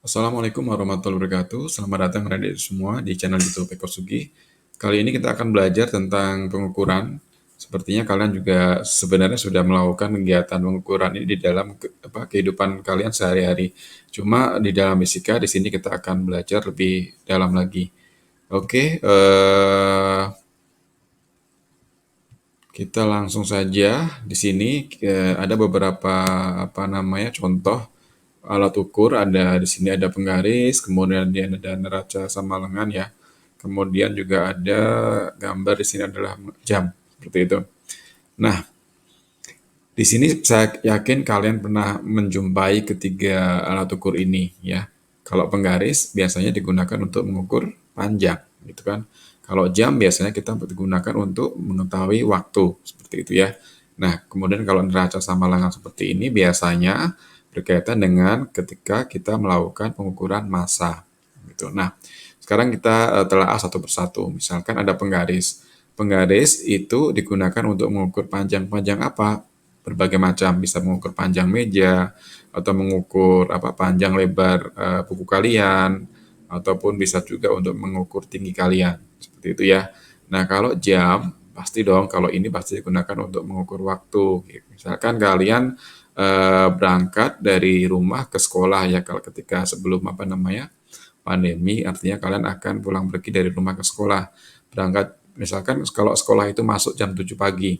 Assalamualaikum warahmatullahi wabarakatuh. Selamat datang adik semua di channel YouTube Eko Sugi. Kali ini kita akan belajar tentang pengukuran. Sepertinya kalian juga sebenarnya sudah melakukan kegiatan pengukuran ini di dalam kehidupan kalian sehari-hari. Cuma di dalam fisika di sini kita akan belajar lebih dalam lagi. Oke, kita langsung saja di sini ada beberapa contoh alat ukur. Ada di sini ada penggaris, kemudian ada neraca sama lengan ya. Kemudian juga ada gambar di sini adalah jam seperti itu. Nah, di sini saya yakin kalian pernah menjumpai ketiga alat ukur ini ya. Kalau penggaris biasanya digunakan untuk mengukur panjang gitu kan. Kalau jam biasanya kita gunakan untuk mengetahui waktu seperti itu ya. Nah, kemudian kalau neraca sama lengan seperti ini biasanya berkaitan dengan ketika kita melakukan pengukuran massa gitu. Nah, sekarang kita telah satu persatu. Misalkan ada penggaris. Penggaris itu digunakan untuk mengukur panjang apa? Berbagai macam, bisa mengukur panjang meja atau mengukur panjang lebar buku kalian ataupun bisa juga untuk mengukur tinggi kalian seperti itu ya. Nah, kalau jam pasti dong, kalau ini pasti digunakan untuk mengukur waktu. Misalkan kalian berangkat dari rumah ke sekolah ya, kalau ketika sebelum pandemi, artinya kalian akan pulang pergi dari rumah ke sekolah. Berangkat misalkan kalau sekolah itu masuk jam 7 pagi.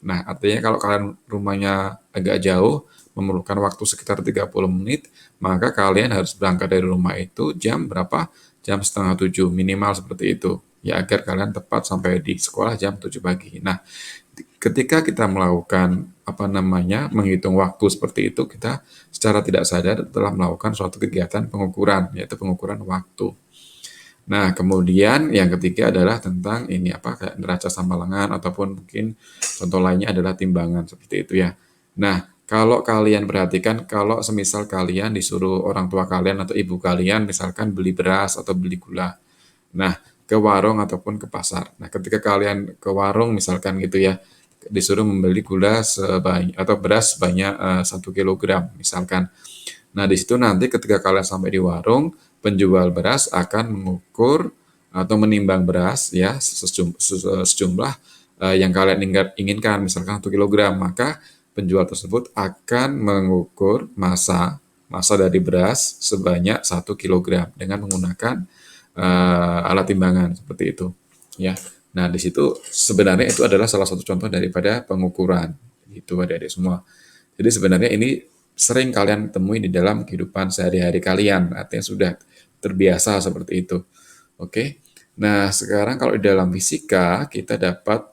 Nah, artinya kalau kalian rumahnya agak jauh, memerlukan waktu sekitar 30 menit, maka kalian harus berangkat dari rumah itu jam berapa? Jam setengah 7 minimal seperti itu. Ya, agar kalian tepat sampai di sekolah jam 7 pagi. Nah, ketika kita melakukan menghitung waktu seperti itu, kita secara tidak sadar telah melakukan suatu kegiatan pengukuran, yaitu pengukuran waktu. Nah, kemudian yang ketiga adalah tentang kayak neraca sama lengan ataupun mungkin contoh lainnya adalah timbangan seperti itu ya. Nah, kalau kalian perhatikan, kalau semisal kalian disuruh orang tua kalian atau ibu kalian misalkan beli beras atau beli gula. Nah, ke warung ataupun ke pasar. Nah, ketika kalian ke warung misalkan gitu ya, disuruh membeli gula sebanyak atau beras sebanyak 1 kilogram misalkan. Nah, di situ nanti ketika kalian sampai di warung, penjual beras akan mengukur atau menimbang beras ya sejumlah yang kalian inginkan, misalkan 1 kilogram, maka penjual tersebut akan mengukur massa dari beras sebanyak 1 kilogram dengan menggunakan alat timbangan seperti itu ya. Nah, di situ sebenarnya itu adalah salah satu contoh daripada pengukuran itu adik-adik semua. Jadi sebenarnya ini sering kalian temui di dalam kehidupan sehari-hari kalian, artinya sudah terbiasa seperti itu. Oke. Nah, sekarang kalau di dalam fisika kita dapat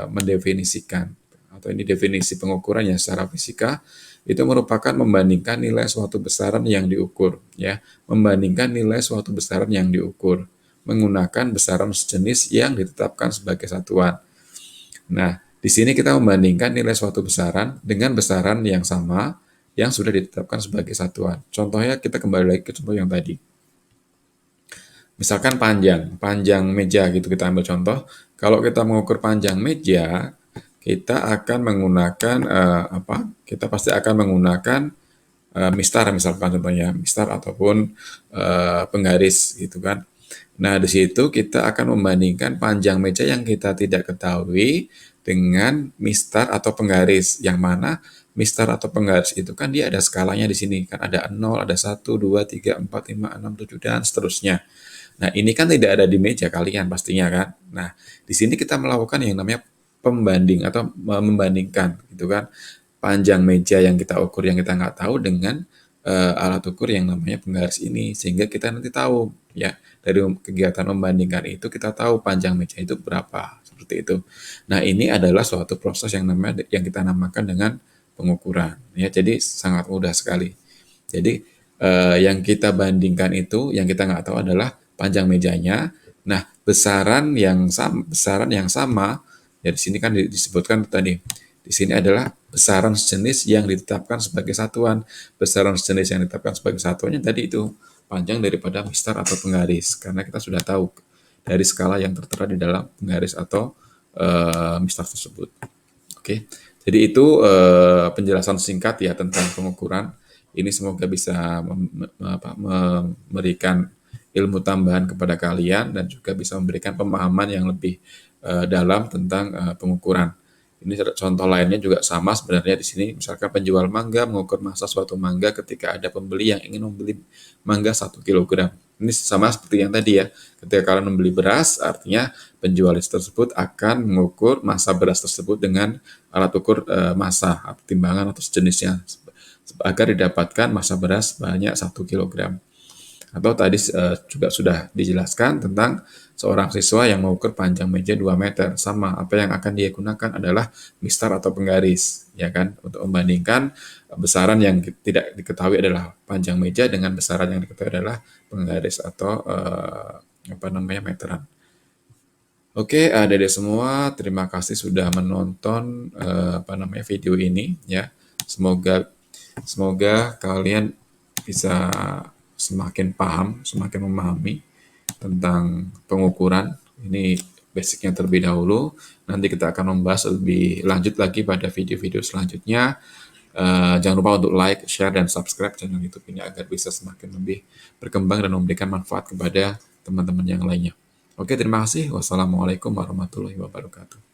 mendefinisikan atau ini definisi pengukuran yang secara fisika itu merupakan membandingkan nilai suatu besaran yang diukur ya, membandingkan nilai suatu besaran yang diukur menggunakan besaran sejenis yang ditetapkan sebagai satuan. Nah, di sini kita membandingkan nilai suatu besaran dengan besaran yang sama yang sudah ditetapkan sebagai satuan. Contohnya kita kembali lagi ke contoh yang tadi. Misalkan panjang meja gitu kita ambil contoh. Kalau kita mengukur panjang meja, kita akan menggunakan Kita pasti akan menggunakan mistar misalkan contohnya, mistar ataupun penggaris gitu kan. Nah, di situ kita akan membandingkan panjang meja yang kita tidak ketahui dengan mistar atau penggaris. Yang mana mistar atau penggaris itu kan dia ada skalanya di sini. Kan ada 0, ada 1, 2, 3, 4, 5, 6, 7, dan seterusnya. Nah, ini kan tidak ada di meja kalian pastinya kan. Nah, di sini kita melakukan yang namanya pembanding atau membandingkan gitu kan. Panjang meja yang kita ukur yang kita nggak tahu dengan alat ukur yang namanya penggaris ini, sehingga kita nanti tahu ya dari kegiatan membandingkan itu kita tahu panjang meja itu berapa seperti itu. Nah, ini adalah suatu proses yang kita namakan dengan pengukuran ya, jadi sangat mudah sekali. Jadi yang kita bandingkan itu yang kita nggak tahu adalah panjang mejanya. Nah, besaran yang sama ya, di sini kan disebutkan tadi. Di sini adalah besaran sejenis yang ditetapkan sebagai satuan. Besaran sejenis yang ditetapkan sebagai satuannya tadi itu panjang daripada mistar atau penggaris. Karena kita sudah tahu dari skala yang tertera di dalam penggaris atau mistar tersebut. Oke, jadi itu penjelasan singkat ya tentang pengukuran. Ini semoga bisa memberikan ilmu tambahan kepada kalian dan juga bisa memberikan pemahaman yang lebih dalam tentang pengukuran. Ini contoh lainnya juga sama sebenarnya di sini. Misalkan penjual mangga mengukur masa suatu mangga ketika ada pembeli yang ingin membeli mangga 1 kilogram. Ini sama seperti yang tadi ya. Ketika kalian membeli beras, artinya penjual tersebut akan mengukur masa beras tersebut dengan alat ukur massa, timbangan atau sejenisnya agar didapatkan masa beras banyak 1 kilogram. Atau tadi juga sudah dijelaskan tentang seorang siswa yang mengukur panjang meja 2 meter. Sama, apa yang akan dia gunakan adalah mistar atau penggaris, ya kan? Untuk membandingkan besaran yang tidak diketahui adalah panjang meja dengan besaran yang diketahui adalah penggaris atau apa namanya meteran. Oke, Dede semua, terima kasih sudah menonton apa namanya video ini ya. Semoga semoga kalian bisa semakin paham, semakin memahami tentang pengukuran. Ini basicnya terlebih dahulu. Nanti kita akan membahas lebih lanjut lagi pada video-video selanjutnya. Jangan lupa untuk like, share, dan subscribe channel YouTube ini agar bisa semakin lebih berkembang dan memberikan manfaat kepada teman-teman yang lainnya. Oke, terima kasih. Wassalamualaikum warahmatullahi wabarakatuh.